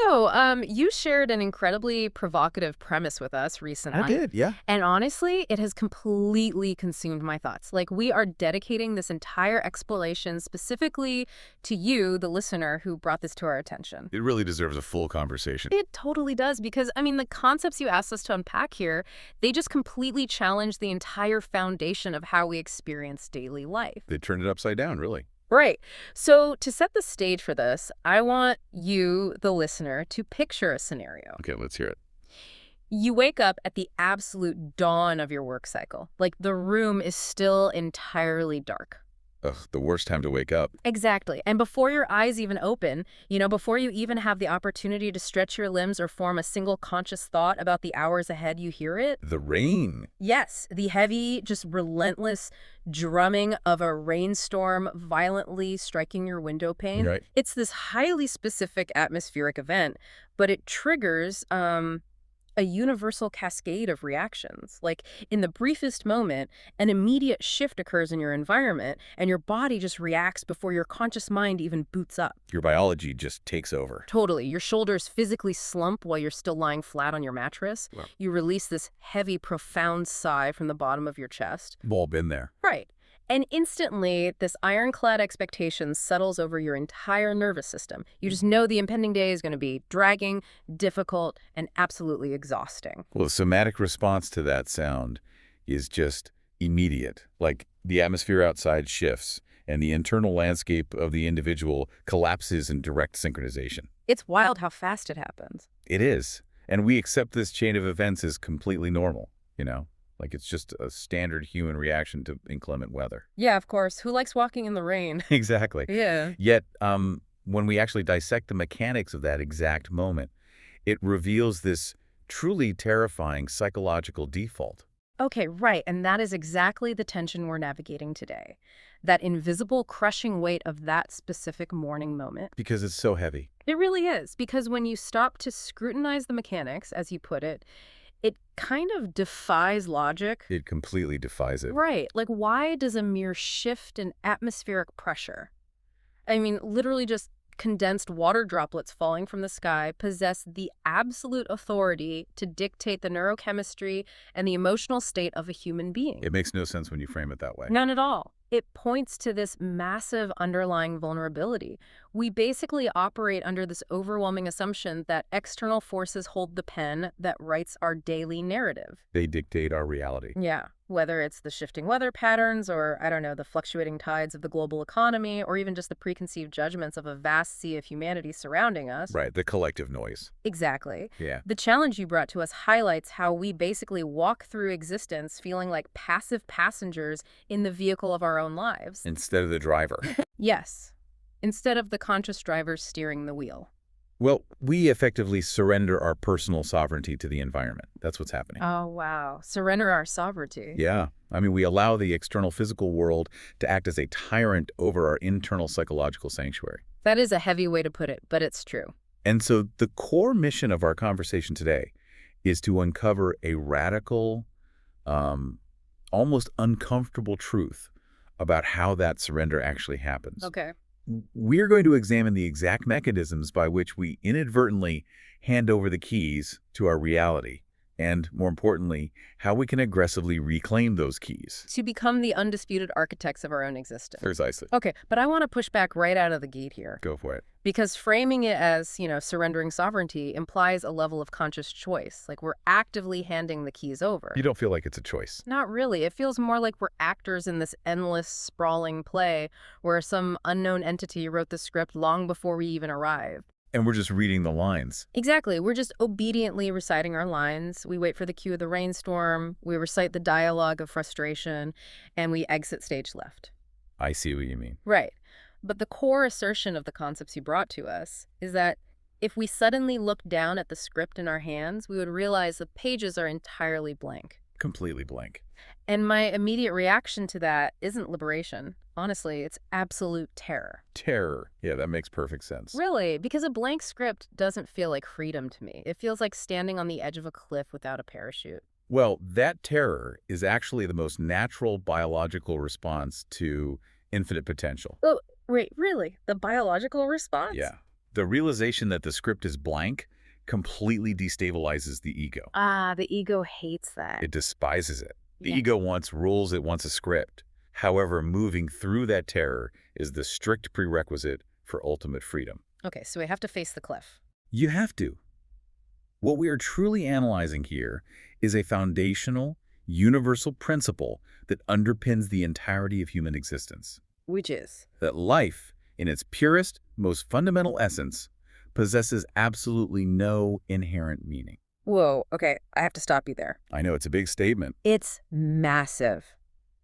You shared an incredibly provocative premise with us I recently. did, yeah. And honestly, it has completely consumed my thoughts. Like, we are dedicating this entire exploration specifically to you, the listener, who brought this to our attention. It really deserves a full conversation. It totally does, because, I mean, the concepts you asked us to unpack here, they just completely challenge the entire foundation of how we experience daily life. They turned it upside down, really. Right. So to set the stage for this, I want you, the listener, to picture a scenario. Okay, let's hear it. You wake up at the absolute dawn of your work cycle. Like, the room is still entirely dark. Ugh, the worst time to wake up. Exactly. And before your eyes even open, before you even have the opportunity to stretch your limbs or form a single conscious thought about the hours ahead, you hear it. The rain. Yes, the heavy, just relentless drumming of a rainstorm violently striking your window pane. Right. It's this highly specific atmospheric event, but it triggers a universal cascade of reactions. Like, in the briefest moment, an immediate shift occurs in your environment, and your body just reacts before your conscious mind even boots up. Your biology just takes over. Totally. Your shoulders physically slump while you're still lying flat on your mattress. Wow. You release this heavy, profound sigh from the bottom of your chest. We've all been there. Right. And instantly, this ironclad expectation settles over your entire nervous system. You just know the impending day is going to be dragging, difficult, and absolutely exhausting. Well, the somatic response to that sound is just immediate. Like, the atmosphere outside shifts, and the internal landscape of the individual collapses in direct synchronization. It's wild how fast it happens. It is. And we accept this chain of events as completely normal, Like, it's just a standard human reaction to inclement weather. Yeah, of course. Who likes walking in the rain? Exactly. Yeah. Yet, when we actually dissect the mechanics of that exact moment, it reveals this truly terrifying psychological default. Okay, right. And that is exactly the tension we're navigating today. That invisible, crushing weight of that specific morning moment. Because it's so heavy. It really is. Because when you stop to scrutinize the mechanics, as you put it, it kind of defies logic. It completely defies it. Right. Like, why does a mere shift in atmospheric pressure, I mean, literally just condensed water droplets falling from the sky, possess the absolute authority to dictate the neurochemistry and the emotional state of a human being? It makes no sense when you frame it that way. None at all. It points to this massive underlying vulnerability. We basically operate under this overwhelming assumption that external forces hold the pen that writes our daily narrative. They dictate our reality. Yeah, whether it's the shifting weather patterns or, I don't know, the fluctuating tides of the global economy, or even just the preconceived judgments of a vast sea of humanity surrounding us. Right, the collective noise. Exactly. Yeah. The challenge you brought to us highlights how we basically walk through existence feeling like passive passengers in the vehicle of our own lives. Instead of the driver. Yes, instead of the conscious driver steering the wheel. Well, we effectively surrender our personal sovereignty to the environment. That's what's happening. Oh, wow. Surrender our sovereignty. Yeah. I mean, we allow the external physical world to act as a tyrant over our internal psychological sanctuary. That is a heavy way to put it, but it's true. And so the core mission of our conversation today is to uncover a radical, almost uncomfortable truth about how that surrender actually happens. Okay. We're going to examine the exact mechanisms by which we inadvertently hand over the keys to our reality, and, more importantly, how we can aggressively reclaim those keys. To become the undisputed architects of our own existence. Precisely. Okay, but I want to push back right out of the gate here. Go for it. Because framing it as, surrendering sovereignty implies a level of conscious choice. Like, we're actively handing the keys over. You don't feel like it's a choice. Not really. It feels more like we're actors in this endless, sprawling play where some unknown entity wrote the script long before we even arrived. And we're just reading the lines. Exactly. We're just obediently reciting our lines. We wait for the cue of the rainstorm. We recite the dialogue of frustration, and we exit stage left. I see what you mean. Right. But the core assertion of the concepts you brought to us is that if we suddenly looked down at the script in our hands, we would realize the pages are entirely blank. Completely blank. And my immediate reaction to that isn't liberation. Honestly, it's absolute terror. Terror. Yeah, that makes perfect sense. Really, because a blank script doesn't feel like freedom to me. It feels like standing on the edge of a cliff without a parachute. Well, that terror is actually the most natural biological response to infinite potential. Oh, wait, really? The biological response? Yeah. The realization that the script is blank completely destabilizes the ego. Ah, the ego hates that. It despises it. The Yeah. ego wants rules, it wants a script. However, moving through that terror is the strict prerequisite for ultimate freedom. Okay, so we have to face the cliff. You have to. What we are truly analyzing here is a foundational, universal principle that underpins the entirety of human existence. Which is? That life, in its purest, most fundamental essence, possesses absolutely no inherent meaning. Whoa, okay, I have to stop you there. I know it's a big statement. It's massive.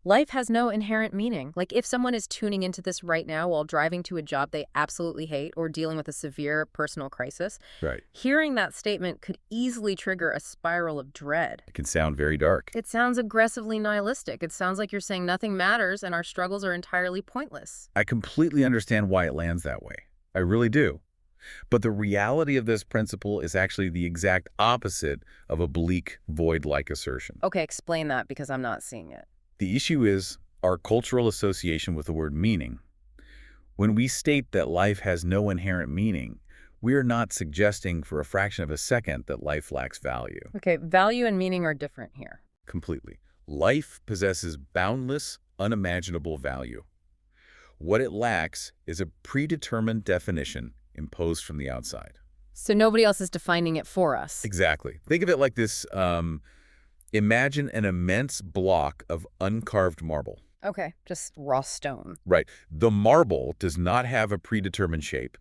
Life has no inherent meaning. Like if someone is tuning into this right now while driving to a job they absolutely hate or dealing with a severe personal crisis, Right. hearing that statement could easily trigger a spiral of dread. It can sound very dark. It sounds aggressively nihilistic. It sounds like you're saying nothing matters and our struggles are entirely pointless. I completely understand why it lands that way. I really do. But the reality of this principle is actually the exact opposite of a bleak, void-like assertion. Okay, explain that because I'm not seeing it. The issue is our cultural association with the word meaning. When we state that life has no inherent meaning, we are not suggesting for a fraction of a second that life lacks value. Okay, value and meaning are different here. Completely. Life possesses boundless, unimaginable value. What it lacks is a predetermined definition imposed from the outside. So nobody else is defining it for us. Exactly. Think of it like this. Imagine an immense block of uncarved marble. Okay, just raw stone. Right. The marble does not have a predetermined shape.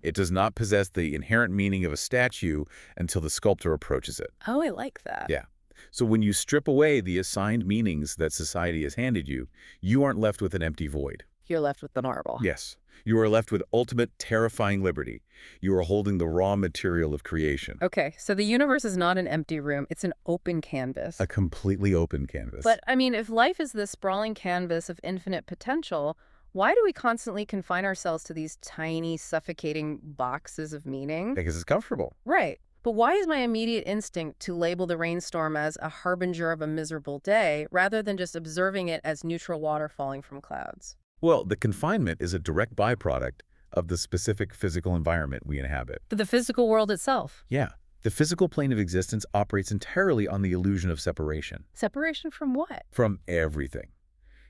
It does not possess the inherent meaning of a statue until the sculptor approaches it. Oh, I like that. Yeah. So when you strip away the assigned meanings that society has handed you, you aren't left with an empty void. You're left with the marble. Yes. You are left with ultimate, terrifying liberty. You are holding the raw material of creation. Okay, so the universe is not an empty room. It's an open canvas. A completely open canvas. But, I mean, if life is this sprawling canvas of infinite potential, why do we constantly confine ourselves to these tiny, suffocating boxes of meaning? Because it's comfortable. Right. But why is my immediate instinct to label the rainstorm as a harbinger of a miserable day rather than just observing it as neutral water falling from clouds? Well, the confinement is a direct byproduct of the specific physical environment we inhabit. The physical world itself. Yeah. The physical plane of existence operates entirely on the illusion of separation. Separation from what? From everything.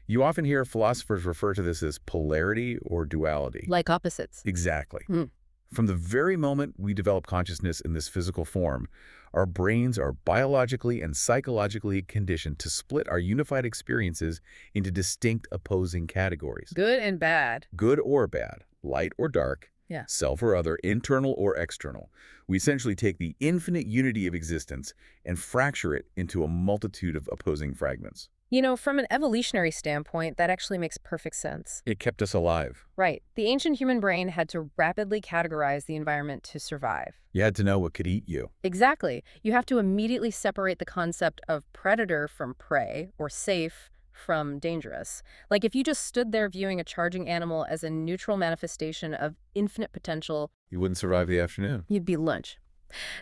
You often hear philosophers refer to this as polarity or duality. Like opposites. Exactly. Hmm. From the very moment we develop consciousness in this physical form, our brains are biologically and psychologically conditioned to split our unified experiences into distinct opposing categories. Good and bad. Good or bad, light or dark, Yeah. self or other, internal or external. We essentially take the infinite unity of existence and fracture it into a multitude of opposing fragments. You know, from an evolutionary standpoint, that actually makes perfect sense. It kept us alive. Right. The ancient human brain had to rapidly categorize the environment to survive. You had to know what could eat you. Exactly. You have to immediately separate the concept of predator from prey or safe from dangerous. Like if you just stood there viewing a charging animal as a neutral manifestation of infinite potential, You wouldn't survive the afternoon. you'd be lunch.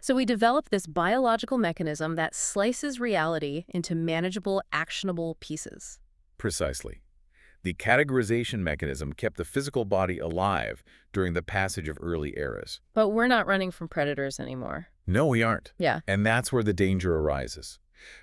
So we developed this biological mechanism that slices reality into manageable, actionable pieces. Precisely. The categorization mechanism kept the physical body alive during the passage of early eras. But we're not running from predators anymore. No, we aren't. Yeah. And that's where the danger arises.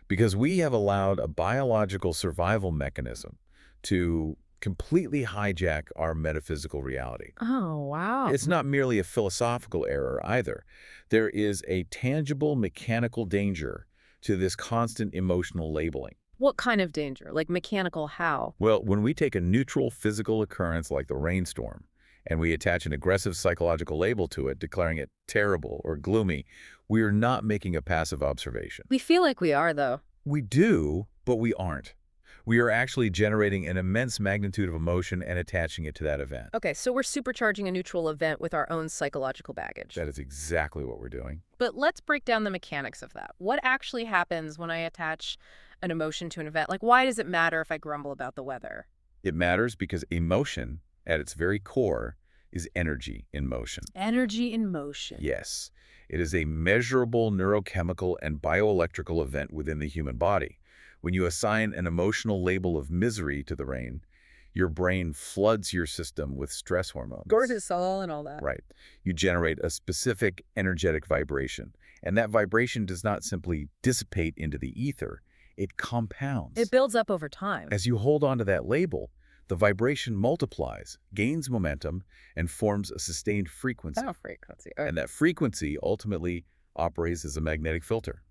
Because we have allowed a biological survival mechanism to completely hijack our metaphysical reality. Oh, wow. It's not merely a philosophical error either. There is a tangible mechanical danger to this constant emotional labeling. What kind of danger? Like mechanical how? Well, when we take a neutral physical occurrence like the rainstorm, and we attach an aggressive psychological label to it, declaring it terrible or gloomy, we are not making a passive observation. We feel like we are, though. We do, but we aren't. We are actually generating an immense magnitude of emotion and attaching it to that event. Okay, so we're supercharging a neutral event with our own psychological baggage. That is exactly what we're doing. But let's break down the mechanics of that. What actually happens when I attach an emotion to an event? Like, why does it matter if I grumble about the weather? It matters because emotion, at its very core, is energy in motion. Energy in motion. Yes, it is a measurable neurochemical and bioelectrical event within the human body. When you assign an emotional label of misery to the rain, Your brain floods your system with stress hormones. Cortisol and all that. Right. You generate a specific energetic vibration, and that vibration does not simply dissipate into the ether, it It compounds. builds up over time. As you hold on to that label, the vibration multiplies, gains momentum, and forms a sustained frequency. Oh, frequency. And that frequency ultimately operates as a magnetic filter.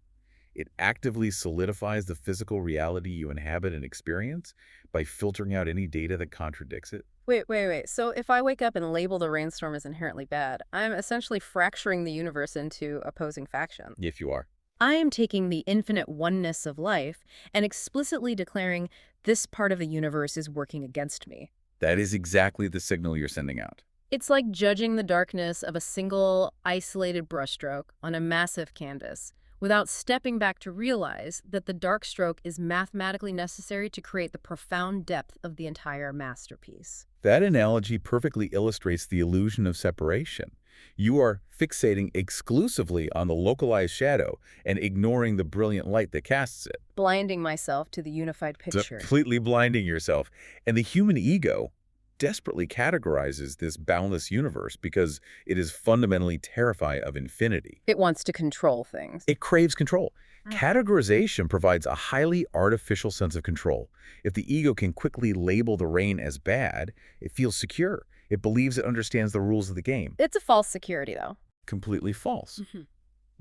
It actively solidifies the physical reality you inhabit and experience by filtering out any data that contradicts it. Wait. So if I wake up and label the rainstorm as inherently bad, I'm essentially fracturing the universe into opposing factions. If you are. I am taking the infinite oneness of life and explicitly declaring this part of the universe is working against me. That is exactly the signal you're sending out. It's like judging the darkness of a single, isolated brushstroke on a massive canvas without stepping back to realize that the dark stroke is mathematically necessary to create the profound depth of the entire masterpiece. That analogy perfectly illustrates the illusion of separation. You are fixating exclusively on the localized shadow and ignoring the brilliant light that casts it. Blinding myself to the unified picture. Completely blinding yourself. And the human ego desperately categorizes this boundless universe because it is fundamentally terrified of infinity. It wants to control things. It craves control. Categorization provides a highly artificial sense of control. If the ego can quickly label the rain as bad, it feels secure. It believes it understands the rules of the game. It's a false security, though. Completely false.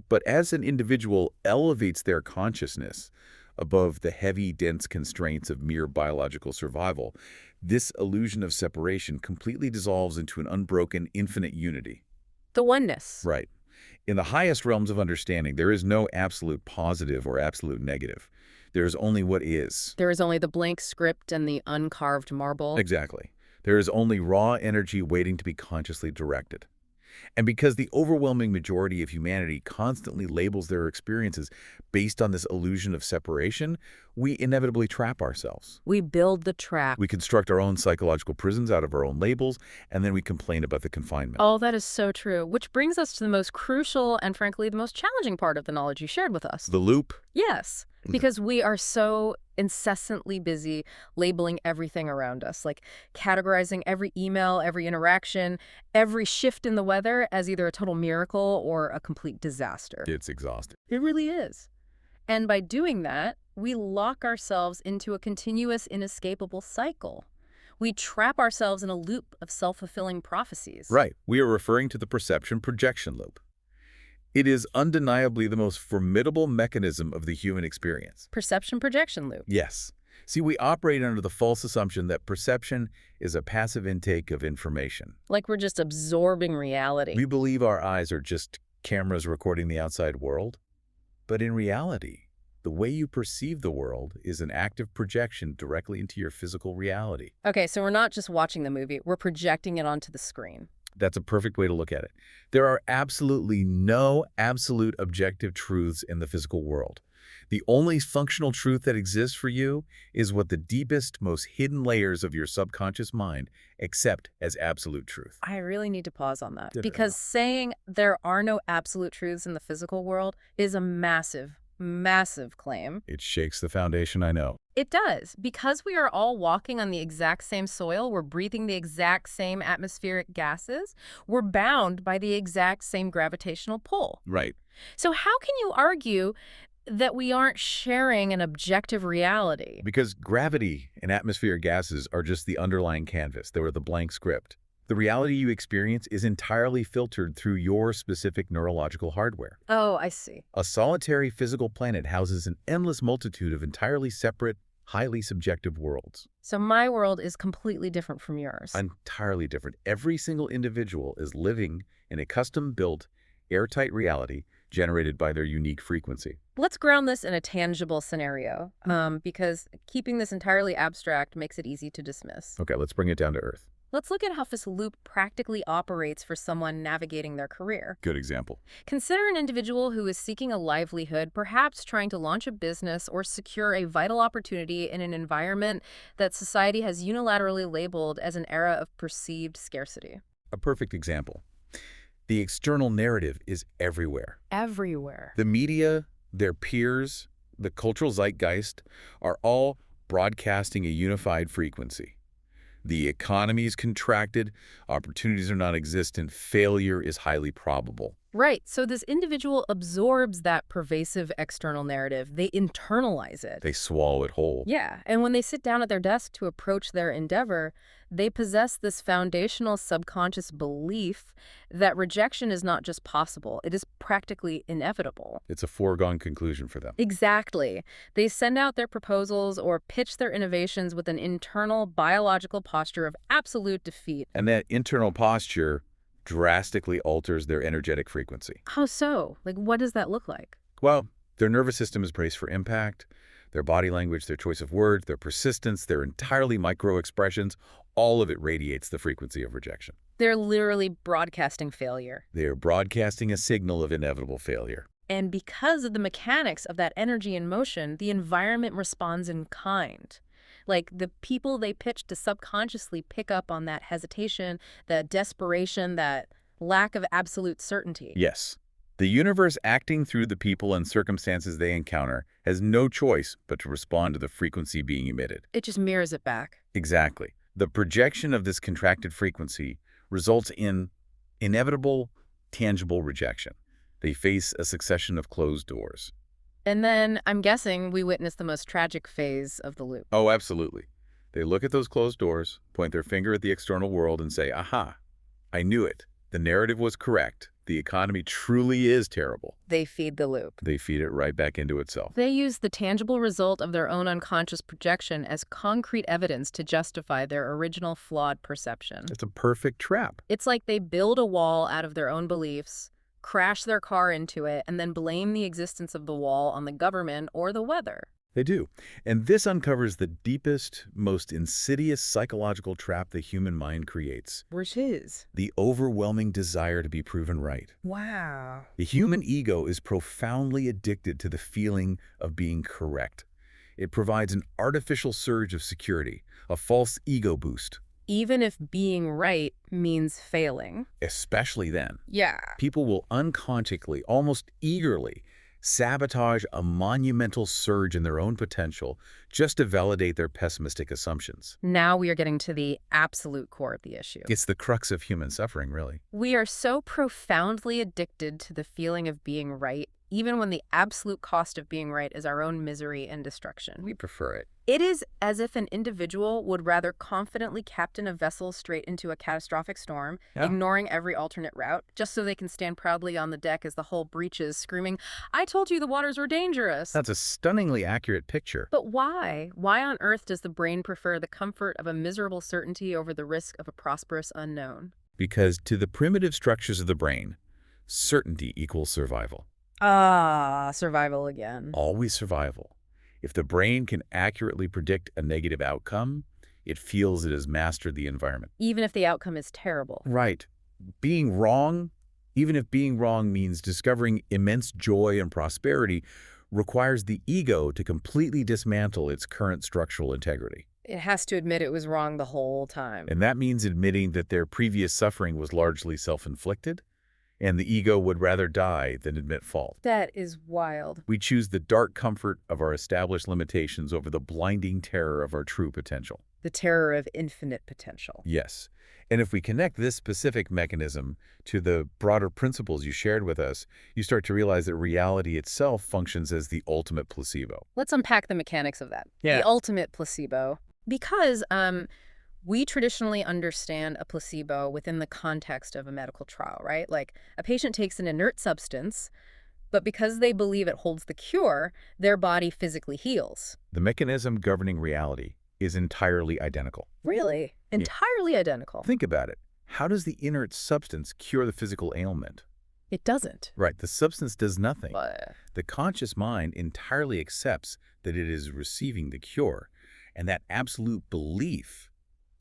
But as an individual elevates their consciousness above the heavy, dense constraints of mere biological survival, this illusion of separation completely dissolves into an unbroken, infinite unity. The oneness. Right. In the highest realms of understanding, there is no absolute positive or absolute negative. There is only what is. There is only the blank script and the uncarved marble. Exactly. There is only raw energy waiting to be consciously directed. And because the overwhelming majority of humanity constantly labels their experiences based on this illusion of separation, we inevitably trap ourselves. We build the trap. We construct our own psychological prisons out of our own labels, and then we complain about the confinement. Oh, that is so true. Which brings us to the most crucial and, frankly, the most challenging part of the knowledge you shared with us. The loop? Yes, because we are so incessantly busy labeling everything around us, like categorizing every email, every interaction, every shift in the weather as either a total miracle or a complete disaster. It's exhausting. It really is. And by doing that, we lock ourselves into a continuous, inescapable cycle. We trap ourselves in a loop of self-fulfilling prophecies. Right. We are referring to the perception projection loop. It is undeniably the most formidable mechanism of the human experience. Perception projection loop. Yes. See, we operate under the false assumption that perception is a passive intake of information. Like we're just absorbing reality. We believe our eyes are just cameras recording the outside world. But in reality, the way you perceive the world is an active projection directly into your physical reality. Okay, so we're not just watching the movie, we're projecting it onto the screen. That's a perfect way to look at it. There are absolutely no absolute objective truths in the physical world. The only functional truth that exists for you is what the deepest, most hidden layers of your subconscious mind accept as absolute truth. I really need to pause on that because saying there are no absolute truths in the physical world is a massive, massive claim. It shakes the foundation, I know. It does. Because we are all walking on the exact same soil, we're breathing the exact same atmospheric gases, we're bound by the exact same gravitational pull. Right. So how can you argue that we aren't sharing an objective reality? Because gravity and atmospheric gases are just the underlying canvas. They were the blank script. The reality you experience is entirely filtered through your specific neurological hardware. Oh, I see. A solitary physical planet houses an endless multitude of entirely separate, highly subjective worlds. So my world is completely different from yours. Entirely different. Every single individual is living in a custom-built, airtight reality generated by their unique frequency. Let's ground this in a tangible scenario, because keeping this entirely abstract makes it easy to dismiss. Okay, let's bring it down to earth. Let's look at how this loop practically operates for someone navigating their career. Good example. Consider an individual who is seeking a livelihood, perhaps trying to launch a business or secure a vital opportunity in an environment that society has unilaterally labeled as an era of perceived scarcity. A perfect example. The external narrative is everywhere. Everywhere. The media, their peers, the cultural zeitgeist are all broadcasting a unified frequency. The economy is contracted, opportunities are non-existent, failure is highly probable. Right. So this individual absorbs that pervasive external narrative. They internalize it. They swallow it whole. Yeah. And when they sit down at their desk to approach their endeavor, they possess this foundational subconscious belief that rejection is not just possible, it is practically inevitable. It's a foregone conclusion for them. Exactly. They send out their proposals or pitch their innovations with an internal biological posture of absolute defeat. And that internal posture drastically alters their energetic frequency. How so? Like, what does that look like? Well, their nervous system is braced for impact, their body language, their choice of words, their persistence, their entirely micro expressions, all of it radiates the frequency of rejection. They're literally broadcasting failure. They are broadcasting a signal of inevitable failure. And because of the mechanics of that energy in motion, the environment responds in kind. Like, the people they pitch to subconsciously pick up on that hesitation, that desperation, that lack of absolute certainty. Yes. The universe, acting through the people and circumstances they encounter, has no choice but to respond to the frequency being emitted. It just mirrors it back. Exactly. The projection of this contracted frequency results in inevitable, tangible rejection. They face a succession of closed doors. And then, I'm guessing, we witness the most tragic phase of the loop. Oh, absolutely. They look at those closed doors, point their finger at the external world and say, aha, I knew it. The narrative was correct. The economy truly is terrible. They feed the loop. They feed it right back into itself. They use the tangible result of their own unconscious projection as concrete evidence to justify their original flawed perception. It's a perfect trap. It's like they build a wall out of their own beliefs, crash their car into it, and then blame the existence of the wall on the government or the weather. They do. And this uncovers the deepest, most insidious psychological trap the human mind creates. Which is? The overwhelming desire to be proven right. Wow. The human ego is profoundly addicted to the feeling of being correct. It provides an artificial surge of security, a false ego boost. Even if being right means failing. Especially then. Yeah. People will unconsciously, almost eagerly, sabotage a monumental surge in their own potential just to validate their pessimistic assumptions. Now we are getting to the absolute core of the issue. It's the crux of human suffering, really. We are so profoundly addicted to the feeling of being right, even when the absolute cost of being right is our own misery and destruction. We prefer it. It is as if an individual would rather confidently captain a vessel straight into a catastrophic storm, ignoring every alternate route, just so they can stand proudly on the deck as the hull breaches, screaming, "I told you the waters were dangerous." That's a stunningly accurate picture. But why? Why on earth does the brain prefer the comfort of a miserable certainty over the risk of a prosperous unknown? Because to the primitive structures of the brain, certainty equals survival. Ah, survival again. Always survival. If the brain can accurately predict a negative outcome, it feels it has mastered the environment. Even if the outcome is terrible. Right. Being wrong, even if being wrong means discovering immense joy and prosperity, requires the ego to completely dismantle its current structural integrity. It has to admit it was wrong the whole time. And that means admitting that their previous suffering was largely self-inflicted, and the ego would rather die than admit fault. That is wild. We choose the dark comfort of our established limitations over the blinding terror of our true potential. The terror of infinite potential. Yes. And if we connect this specific mechanism to the broader principles you shared with us, you start to realize that reality itself functions as the ultimate placebo. Let's unpack the mechanics of that. Yeah. The ultimate placebo. Because we traditionally understand a placebo within the context of a medical trial, right? Like, a patient takes an inert substance, but because they believe it holds the cure, their body physically heals. The mechanism governing reality is entirely identical. Really? Entirely identical. Think about it. How does the inert substance cure the physical ailment? It doesn't. Right, the substance does nothing. But The conscious mind entirely accepts that it is receiving the cure, and that absolute belief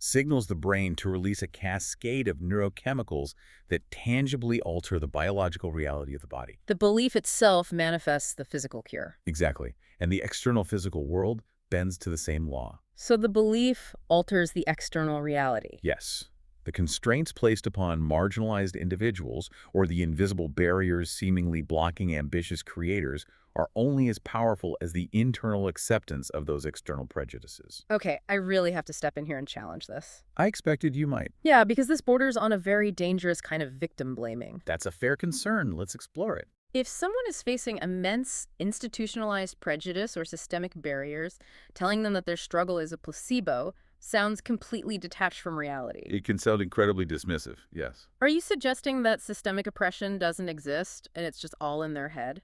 signals the brain to release a cascade of neurochemicals that tangibly alter the biological reality of the body. the belief itself manifests the physical cure. Exactly. And the external physical world bends to the same law. So the belief alters the external reality. Yes. The constraints placed upon marginalized individuals or the invisible barriers seemingly blocking ambitious creators are only as powerful as the internal acceptance of those external prejudices. Okay, I really have to step in here and challenge this. I expected you might. Yeah, because this borders on a very dangerous kind of victim blaming. That's a fair concern. Let's explore it. If someone is facing immense institutionalized prejudice or systemic barriers, telling them that their struggle is a placebo sounds completely detached from reality. It can sound incredibly dismissive, yes. Are you suggesting that systemic oppression doesn't exist and it's just all in their head?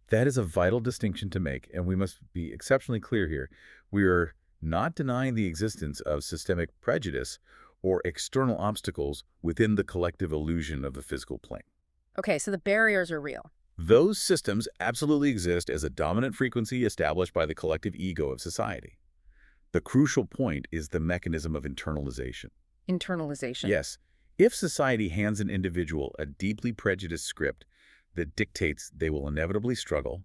That is a vital distinction to make, and we must be exceptionally clear here. We are not denying the existence of systemic prejudice or external obstacles within the collective illusion of the physical plane. Okay, so the barriers are real. Those systems absolutely exist as a dominant frequency established by the collective ego of society. The crucial point is the mechanism of internalization. Internalization. Yes, if society hands an individual a deeply prejudiced script that dictates they will inevitably struggle,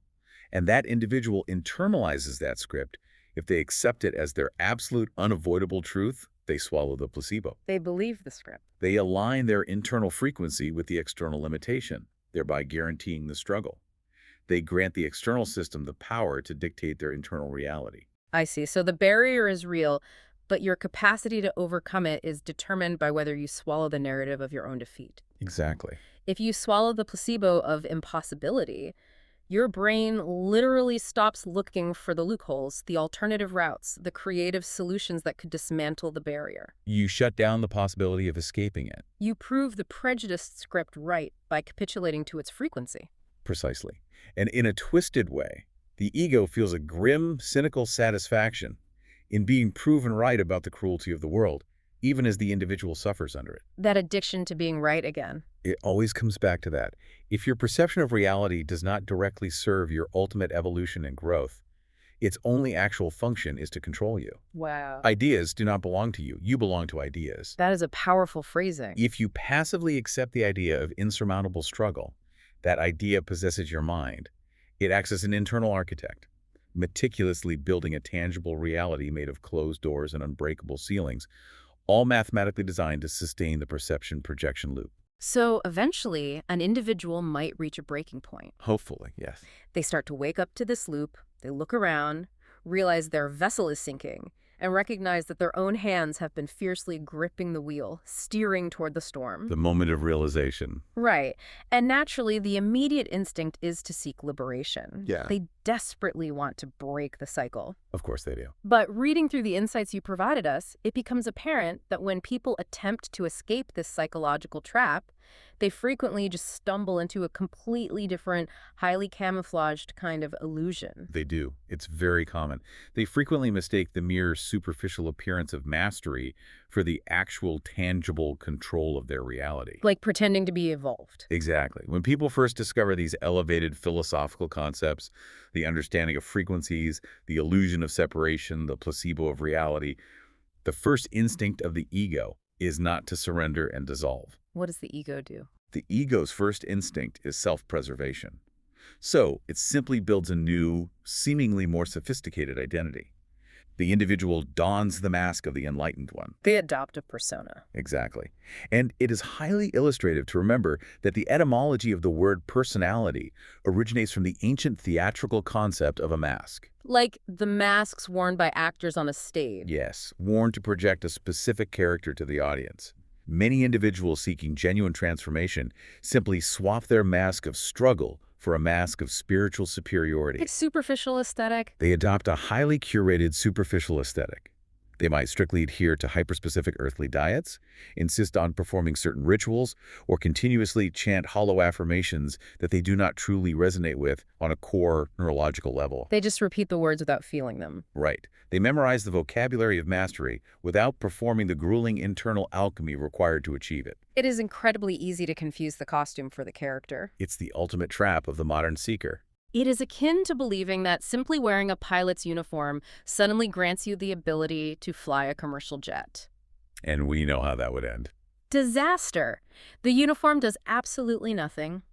and that individual internalizes that script, if they accept it as their absolute unavoidable truth, they swallow the placebo. They believe the script. They align their internal frequency with the external limitation, thereby guaranteeing the struggle. They grant the external system the power to dictate their internal reality. I see. So the barrier is real, but your capacity to overcome it is determined by whether you swallow the narrative of your own defeat. Exactly. If you swallow the placebo of impossibility, your brain literally stops looking for the loopholes, the alternative routes, the creative solutions that could dismantle the barrier. You shut down the possibility of escaping it. You prove the prejudiced script right by capitulating to its frequency. Precisely. And in a twisted way, the ego feels a grim, cynical satisfaction in being proven right about the cruelty of the world, even as the individual suffers under it. That addiction to being right again. It always comes back to that. If your perception of reality does not directly serve your ultimate evolution and growth, its only actual function is to control you. Wow. Ideas do not belong to you. You belong to ideas. That is a powerful phrasing. If you passively accept the idea of insurmountable struggle, that idea possesses your mind. It acts as an internal architect, meticulously building a tangible reality made of closed doors and unbreakable ceilings, all mathematically designed to sustain the perception-projection loop. So eventually, an individual might reach a breaking point. Hopefully, yes. They start to wake up to this loop, they look around, realize their vessel is sinking, and recognize that their own hands have been fiercely gripping the wheel, steering toward the storm. The moment of realization. Right. And naturally, the immediate instinct is to seek liberation. Yeah. They desperately want to break the cycle. Of course they do. But reading through the insights you provided us, it becomes apparent that when people attempt to escape this psychological trap, they frequently just stumble into a completely different, highly camouflaged kind of illusion. They do. It's very common. They frequently mistake the mere superficial appearance of mastery for the actual tangible control of their reality. Like pretending to be evolved. Exactly. When people first discover these elevated philosophical concepts, the understanding of frequencies, the illusion of separation, the placebo of reality, the first instinct of the ego is not to surrender and dissolve. What does the ego do? The ego's first instinct is self-preservation. So it simply builds a new, seemingly more sophisticated identity. The individual dons the mask of the enlightened one. They adopt a persona. Exactly. And it is highly illustrative to remember that the etymology of the word personality originates from the ancient theatrical concept of a mask. Like the masks worn by actors on a stage. Yes, worn to project a specific character to the audience. Many individuals seeking genuine transformation simply swap their mask of struggle for a mask of spiritual superiority. Like superficial aesthetic. They adopt a highly curated superficial aesthetic. They might strictly adhere to hyperspecific earthly diets, insist on performing certain rituals, or continuously chant hollow affirmations that they do not truly resonate with on a core neurological level. They just repeat the words without feeling them. Right. They memorize the vocabulary of mastery without performing the grueling internal alchemy required to achieve it. It is incredibly easy to confuse the costume for the character. It's the ultimate trap of the modern seeker. It is akin to believing that simply wearing a pilot's uniform suddenly grants you the ability to fly a commercial jet. And we know how that would end. Disaster! The uniform does absolutely nothing.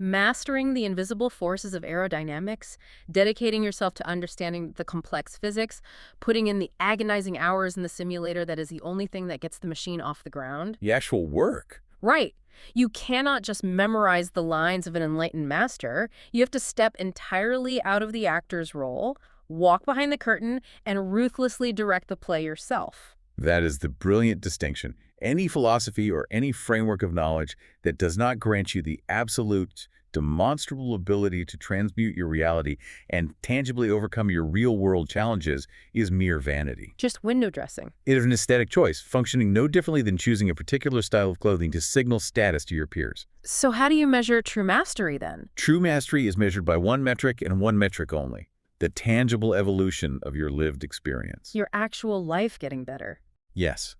Mastering the invisible forces of aerodynamics, dedicating yourself to understanding the complex physics, putting in the agonizing hours in the simulator that is the only thing that gets the machine off the ground. The actual work. Right. You cannot just memorize the lines of an enlightened master. You have to step entirely out of the actor's role, walk behind the curtain, and ruthlessly direct the play yourself. That is the brilliant distinction. Any philosophy or any framework of knowledge that does not grant you the absolute, demonstrable ability to transmute your reality and tangibly overcome your real-world challenges is mere vanity. Just window dressing. It is an aesthetic choice, functioning no differently than choosing a particular style of clothing to signal status to your peers. So how do you measure true mastery then? True mastery is measured by one metric and one metric only: the tangible evolution of your lived experience. Your actual life getting better. Yes.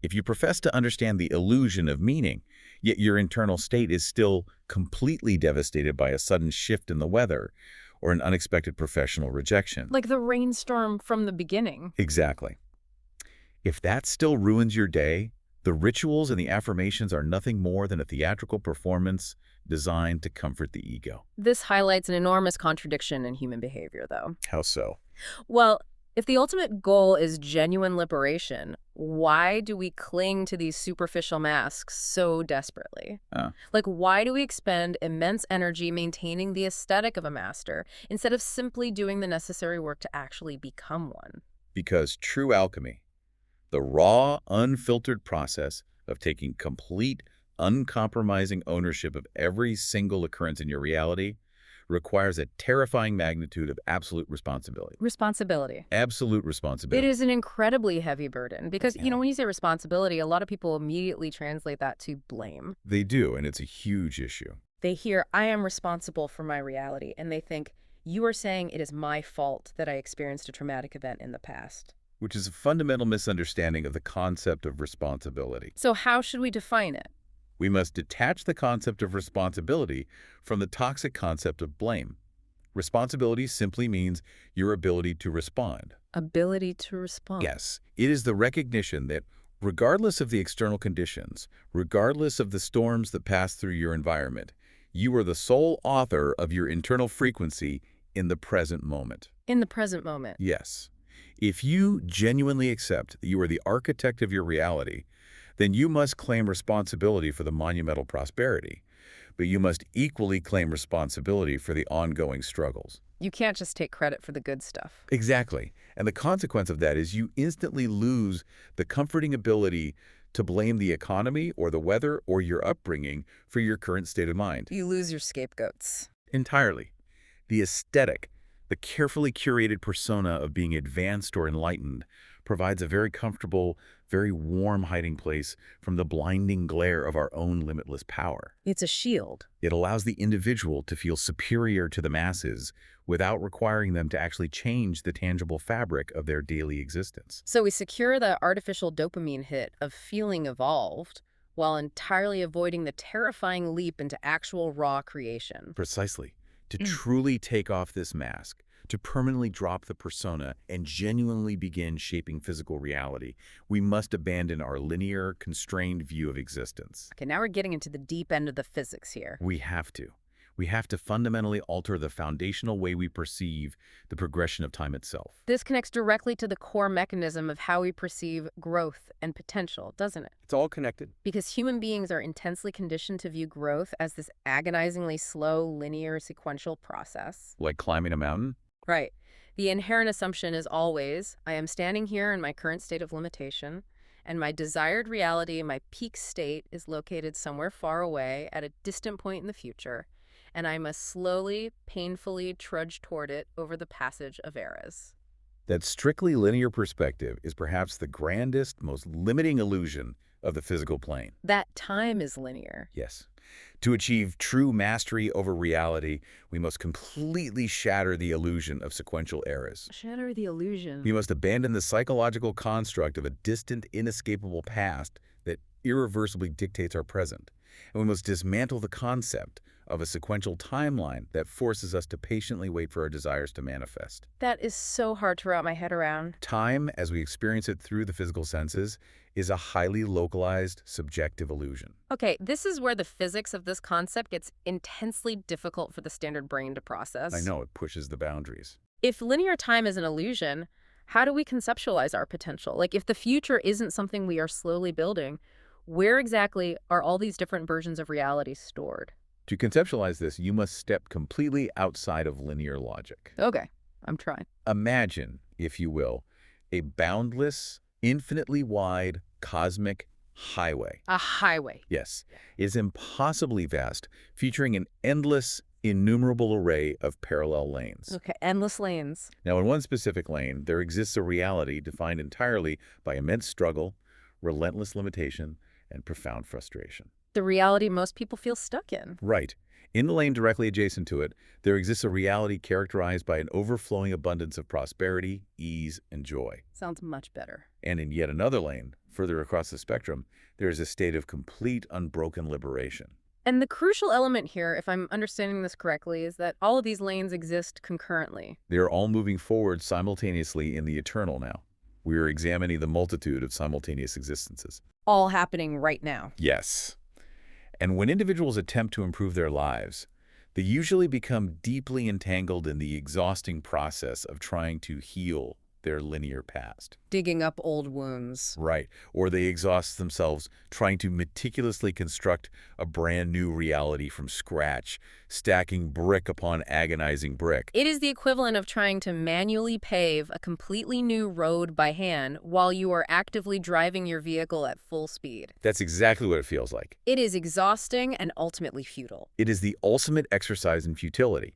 If you profess to understand the illusion of meaning, yet your internal state is still completely devastated by a sudden shift in the weather or an unexpected professional rejection. Like the rainstorm from the beginning. Exactly. If that still ruins your day, the rituals and the affirmations are nothing more than a theatrical performance designed to comfort the ego. This highlights an enormous contradiction in human behavior, though. How so? Well, if the ultimate goal is genuine liberation, why do we cling to these superficial masks so desperately? Like, why do we expend immense energy maintaining the aesthetic of a master instead of simply doing the necessary work to actually become one? Because true alchemy, the raw, unfiltered process of taking complete, uncompromising ownership of every single occurrence in your reality, requires a terrifying magnitude of absolute responsibility. Responsibility. Absolute It responsibility. is an incredibly heavy burden because, Yeah. when you say responsibility, a lot of people immediately translate that to blame. They do, and it's a huge issue. They hear, I am responsible for my reality, and they think, you are saying it is my fault that I experienced a traumatic event in the past. Which is a fundamental misunderstanding of the concept of responsibility. So how should we define it? We must detach the concept of responsibility from the toxic concept of blame. Responsibility simply means your ability to respond. Ability to respond. Yes, it is the recognition that regardless of the external conditions, regardless of the storms that pass through your environment, you are the sole author of your internal frequency in the present moment. In the present moment. Yes. If you genuinely accept that you are the architect of your reality, then you must claim responsibility for the monumental prosperity, but you must equally claim responsibility for the ongoing struggles. You can't just take credit for the good stuff. Exactly. And the consequence of that is you instantly lose the comforting ability to blame the economy or the weather or your upbringing for your current state of mind. You lose your scapegoats. Entirely. The aesthetic, the carefully curated persona of being advanced or enlightened, provides a very comfortable, very warm hiding place from the blinding glare of our own limitless power. It's a shield. It allows the individual to feel superior to the masses without requiring them to actually change the tangible fabric of their daily existence. So we secure the artificial dopamine hit of feeling evolved while entirely avoiding the terrifying leap into actual raw creation. Precisely. To truly take off this mask, to permanently drop the persona and genuinely begin shaping physical reality, we must abandon our linear, constrained view of existence. Okay, now we're getting into the deep end of the physics here. We have to. We have to fundamentally alter the foundational way we perceive the progression of time itself. This connects directly to the core mechanism of how we perceive growth and potential, doesn't it? It's all connected. Because human beings are intensely conditioned to view growth as this agonizingly slow, linear, sequential process. Like climbing a mountain? Right. The inherent assumption is always, I am standing here in my current state of limitation, and my desired reality, my peak state, is located somewhere far away at a distant point in the future, and I must slowly, painfully trudge toward it over the passage of eras. That strictly linear perspective is perhaps the grandest, most limiting illusion of the physical plane. That time is linear. Yes. To achieve true mastery over reality, we must completely shatter the illusion of sequential eras. Shatter the illusion. We must abandon the psychological construct of a distant, inescapable past that irreversibly dictates our present. And we must dismantle the concept of a sequential timeline that forces us to patiently wait for our desires to manifest. That is so hard to wrap my head around. Time, as we experience it through the physical senses, is a highly localized, subjective illusion. Okay, this is where the physics of this concept gets intensely difficult for the standard brain to I process. know it pushes the boundaries. If linear time is an illusion, how do we conceptualize our potential? Like, if the future isn't something we are slowly building, where exactly are all these different versions of reality stored? To conceptualize this, you must step completely outside of linear logic. Okay, I'm trying. Imagine, if you will, a boundless, infinitely wide, cosmic highway. A highway. Yes, is impossibly vast, featuring an endless, innumerable array of parallel lanes. Okay, endless lanes. Now, in one specific lane, there exists a reality defined entirely by immense struggle, relentless limitation, and profound frustration. The reality most people feel stuck in. Right. In the lane directly adjacent to it, there exists a reality characterized by an overflowing abundance of prosperity, ease, and joy. Sounds much better. And in yet another lane, further across the spectrum, there is a state of complete, unbroken liberation. And the crucial element here, if I'm understanding this correctly, is that all of these lanes exist concurrently. They are all moving forward simultaneously in the eternal now. We are examining the multitude of simultaneous existences. All happening right now. Yes. And when individuals attempt to improve their lives, they usually become deeply entangled in the exhausting process of trying to heal their linear past. Digging up old wounds. Right. Or they exhaust themselves trying to meticulously construct a brand new reality from scratch, stacking brick upon agonizing brick. It is the equivalent of trying to manually pave a completely new road by hand while you are actively driving your vehicle at full speed. That's exactly what it feels like. It is exhausting and ultimately futile. It is the ultimate exercise in futility.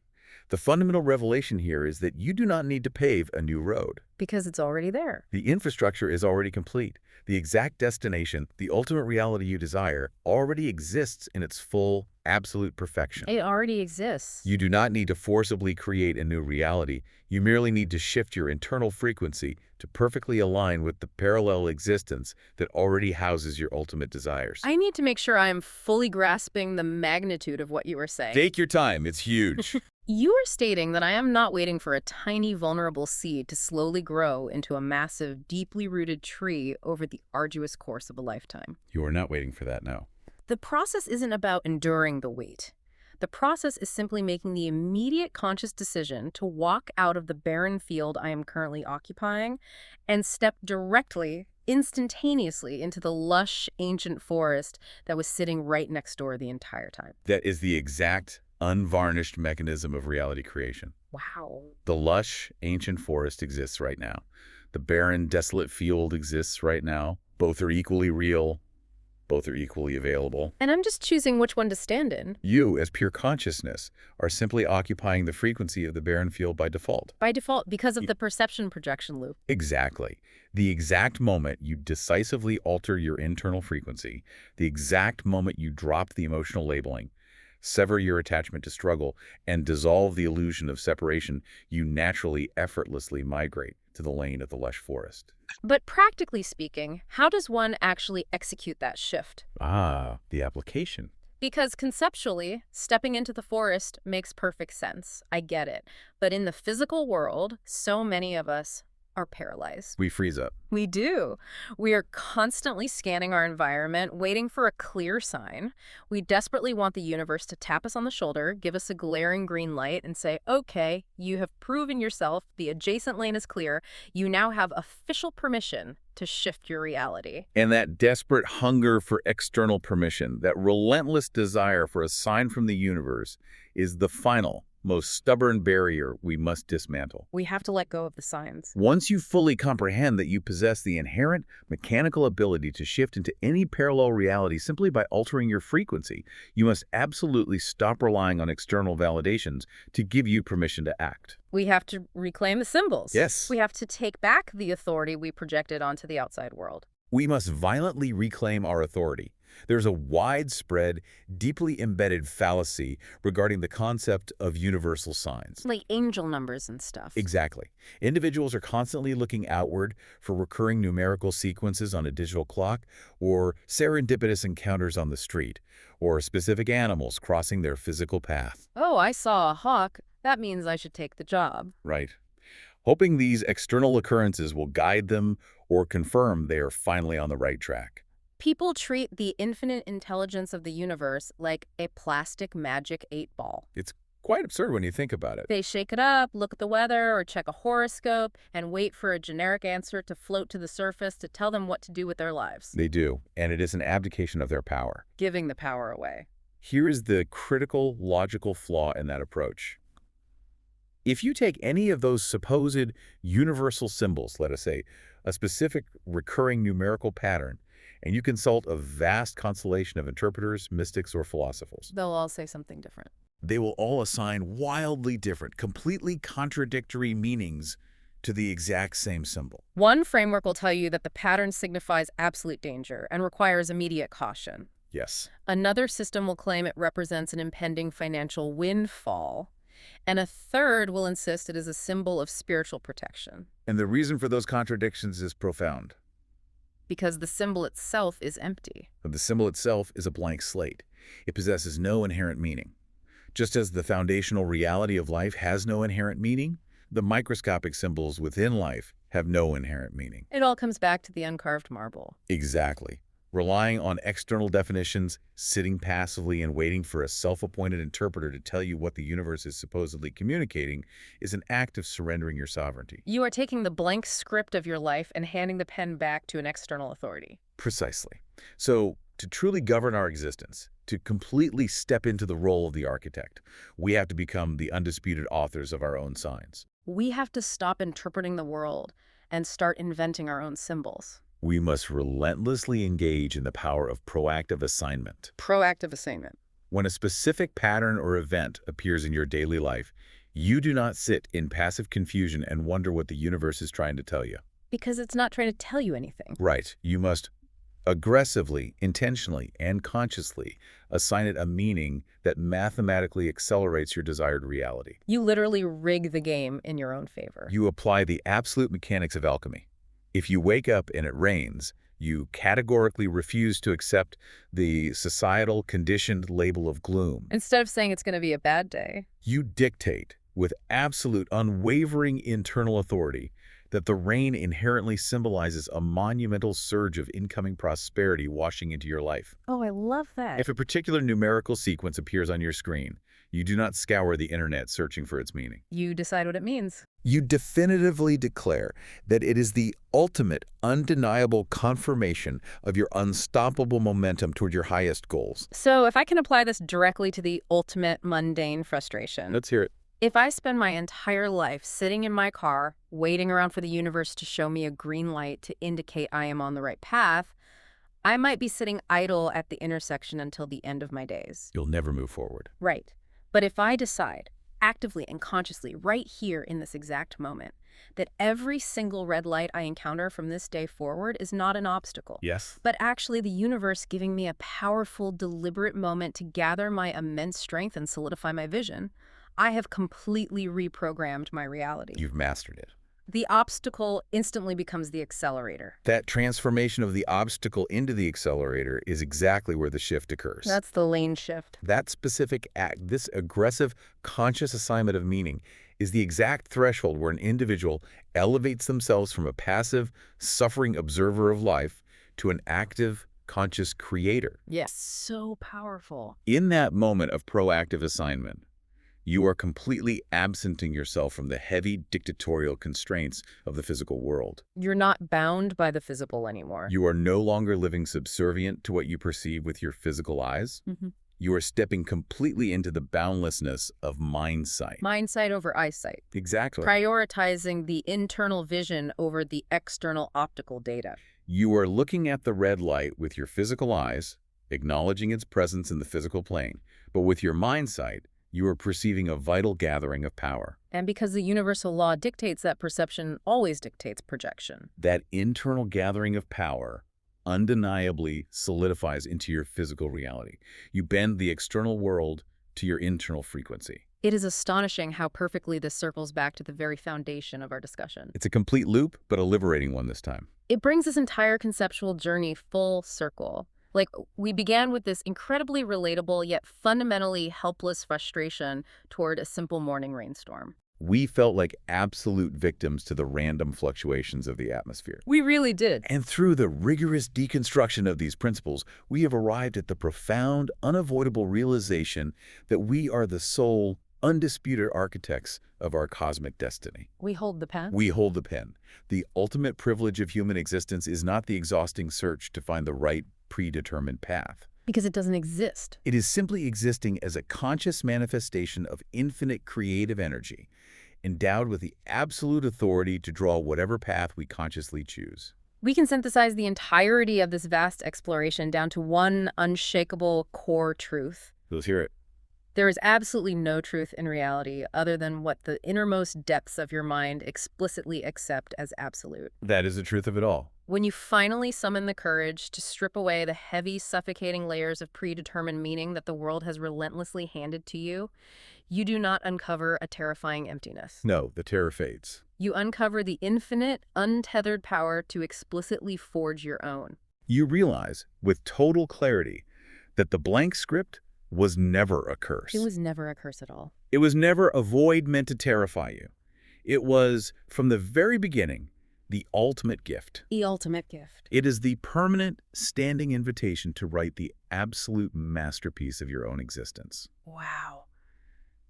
The fundamental revelation here is that you do not need to pave a new road. Because it's already there. The infrastructure is already complete. The exact destination, the ultimate reality you desire, already exists in its full, absolute perfection. It already exists. You do not need to forcibly create a new reality. You merely need to shift your internal frequency to perfectly align with the parallel existence that already houses your ultimate desires. I need to make sure I am fully grasping the magnitude of what you are saying. Take your time. It's huge. You are stating that I am not waiting for a tiny, vulnerable seed to slowly grow into a massive, deeply rooted tree over the arduous course of a lifetime. You are not waiting for that, no. The process isn't about enduring the wait. The process is simply making the immediate conscious decision to walk out of the barren field I am currently occupying and step directly, instantaneously into the lush, ancient forest that was sitting right next door the entire time. That is the exact unvarnished mechanism of reality creation. Wow. The lush, ancient forest exists right now. The barren, desolate field exists right now. Both are equally real. Both are equally available. And I'm just choosing which one to stand in. You, as pure consciousness, are simply occupying the frequency of the barren field by default. By default, because of the perception projection loop. Exactly. The exact moment you decisively alter your internal frequency, the exact moment you drop the emotional labeling, sever your attachment to struggle, and dissolve the illusion of separation, you naturally, effortlessly migrate to the lane of the lush forest. But practically speaking, how does one actually execute that shift? Ah, the application. Because conceptually, stepping into the forest makes perfect sense. I get it. But in the physical world, so many of us are paralyzed. We freeze up. We do. We are constantly scanning our environment, waiting for a clear sign. We desperately want the universe to tap us on the shoulder, give us a glaring green light, and say, okay, you have proven yourself, the adjacent lane is clear, you now have official permission to shift your reality. And that desperate hunger for external permission, that relentless desire for a sign from the universe, is the final, most stubborn barrier we must dismantle. We have to let go of the signs. Once you fully comprehend that you possess the inherent mechanical ability to shift into any parallel reality simply by altering your frequency, you must absolutely stop relying on external validations to give you permission to act. We have to reclaim the symbols. Yes. We have to take back the authority we projected onto the outside world. We must violently reclaim our authority. There's a widespread, deeply embedded fallacy regarding the concept of universal signs. Like angel numbers and stuff. Exactly. Individuals are constantly looking outward for recurring numerical sequences on a digital clock, or serendipitous encounters on the street, or specific animals crossing their physical path. Oh, I saw a hawk. That means I should take the job. Right. Hoping these external occurrences will guide them or confirm they are finally on the right track. People treat the infinite intelligence of the universe like a plastic magic 8-ball. It's quite absurd when you think about it. They shake it up, look at the weather, or check a horoscope, and wait for a generic answer to float to the surface to tell them what to do with their lives, They do, and it is an abdication of their power. giving the power away. Here is the critical logical flaw in that approach. If you take any of those supposed universal symbols, let us say, a specific recurring numerical pattern, and you consult a vast constellation of interpreters, mystics, or philosophers, They'll all say something different. they will all assign wildly different, completely contradictory meanings to the exact same symbol. One framework will tell you that the pattern signifies absolute danger and requires immediate caution. Yes. Another system will claim it represents an impending financial windfall, and a third will insist it is a symbol of spiritual protection, And the reason for those contradictions is profound. because the symbol itself is empty. The symbol itself is a blank slate. It possesses no inherent meaning. Just as the foundational reality of life has no inherent meaning, the microscopic symbols within life have no inherent meaning. It all comes back to the uncarved marble. Exactly. Relying on external definitions, sitting passively and waiting for a self-appointed interpreter to tell you what the universe is supposedly communicating is an act of surrendering your sovereignty. You are taking the blank script of your life and handing the pen back to an external authority. Precisely. So, to truly govern our existence, to completely step into the role of the architect, we have to become the undisputed authors of our own signs. We have to stop interpreting the world and start inventing our own symbols. We must relentlessly engage in the power of proactive assignment. Proactive assignment. When a specific pattern or event appears in your daily life, you do not sit in passive confusion and wonder what the universe is trying to tell you. Because it's not trying to tell you anything. Right. You must aggressively, intentionally, and consciously assign it a meaning that mathematically accelerates your desired reality. You literally rig the game in your own favor. You apply the absolute mechanics of alchemy. If you wake up and it rains, you categorically refuse to accept the societal conditioned label of gloom. Instead of saying it's going to be a bad day. You dictate with absolute unwavering internal authority that the rain inherently symbolizes a monumental surge of incoming prosperity washing into your life. Oh, I love that. If a particular numerical sequence appears on your screen, you do not scour the internet searching for its meaning. You decide what it means. You definitively declare that it is the ultimate, undeniable confirmation of your unstoppable momentum toward your highest goals. So if I can apply this directly to the ultimate mundane frustration. Let's hear it. If I spend my entire life sitting in my car, waiting around for the universe to show me a green light to indicate I am on the right path, I might be sitting idle at the intersection until the end of my days. You'll never move forward. Right. But if I decide, actively and consciously, right here in this exact moment, that every single red light I encounter from this day forward is not an obstacle, Yes. but actually the universe giving me a powerful, deliberate moment to gather my immense strength and solidify my vision, I have completely reprogrammed my reality. You've mastered it. The obstacle instantly becomes the accelerator. That transformation of the obstacle into the accelerator is exactly where the shift occurs. That's the lane shift. That specific act, this aggressive, conscious assignment of meaning, is the exact threshold where an individual elevates themselves from a passive, suffering observer of life to an active, conscious creator. Yes. So powerful. In that moment of proactive assignment, you are completely absenting yourself from the heavy dictatorial constraints of the physical world. You're not bound by the physical anymore. You are no longer living subservient to what you perceive with your physical eyes. You are stepping completely into the boundlessness of mindsight. Mindsight over eyesight. Exactly. Prioritizing the internal vision over the external optical data. You are looking at the red light with your physical eyes, acknowledging its presence in the physical plane, but with your mindsight, you are perceiving a vital gathering of power. And because the universal law dictates that perception always dictates projection. That internal gathering of power, undeniably solidifies into your physical reality. You bend the external world to your internal frequency. It is astonishing how perfectly this circles back to the very foundation of our discussion. It's a complete loop, but a liberating one this time. It brings this entire conceptual journey full circle. Like, we began with this incredibly relatable yet fundamentally helpless frustration toward a simple morning rainstorm. We felt like absolute victims to the random fluctuations of the atmosphere. We really did. And through the rigorous deconstruction of these principles, we have arrived at the profound, unavoidable realization that we are the sole, undisputed architects of our cosmic destiny. We hold the pen? We hold the pen. The ultimate privilege of human existence is not the exhausting search to find the right, predetermined path. Because it doesn't exist. It is simply existing as a conscious manifestation of infinite creative energy, endowed with the absolute authority to draw whatever path we consciously choose. We can synthesize the entirety of this vast exploration down to one unshakable core truth. Let's hear it. There is absolutely no truth in reality other than what the innermost depths of your mind explicitly accept as absolute. That is the truth of it all. When you finally summon the courage to strip away the heavy, suffocating layers of predetermined meaning that the world has relentlessly handed to you, you do not uncover a terrifying emptiness. No, the terror fades. You uncover the infinite, untethered power to explicitly forge your own. You realize, with total clarity, that the blank script was never a curse. It was never a curse at all. It was never a void meant to terrify you. It was, from the very beginning, the ultimate gift. The ultimate gift. It is the permanent, standing invitation to write the absolute masterpiece of your own existence. Wow.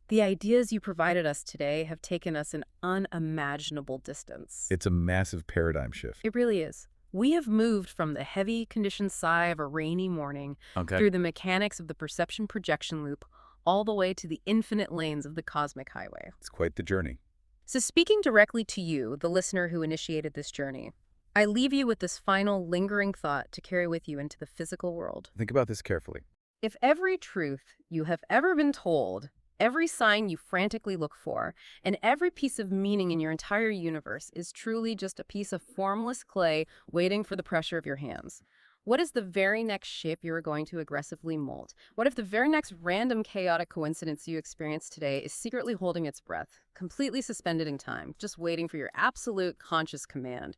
The ideas you provided us today have taken us an unimaginable distance. It's a massive paradigm shift. It really is. We have moved from the heavy, conditioned sigh of a rainy morning through the mechanics of the perception-projection loop all the way to the infinite lanes of the cosmic highway. It's quite the journey. So speaking directly to you, the listener who initiated this journey, I leave you with this final lingering thought to carry with you into the physical world. Think about this carefully. If every truth you have ever been told, every sign you frantically look for, and every piece of meaning in your entire universe is truly just a piece of formless clay waiting for the pressure of your hands, what is the very next shape you are going to aggressively mold? What if the very next random chaotic coincidence you experience today is secretly holding its breath, completely suspended in time, just waiting for your absolute conscious command?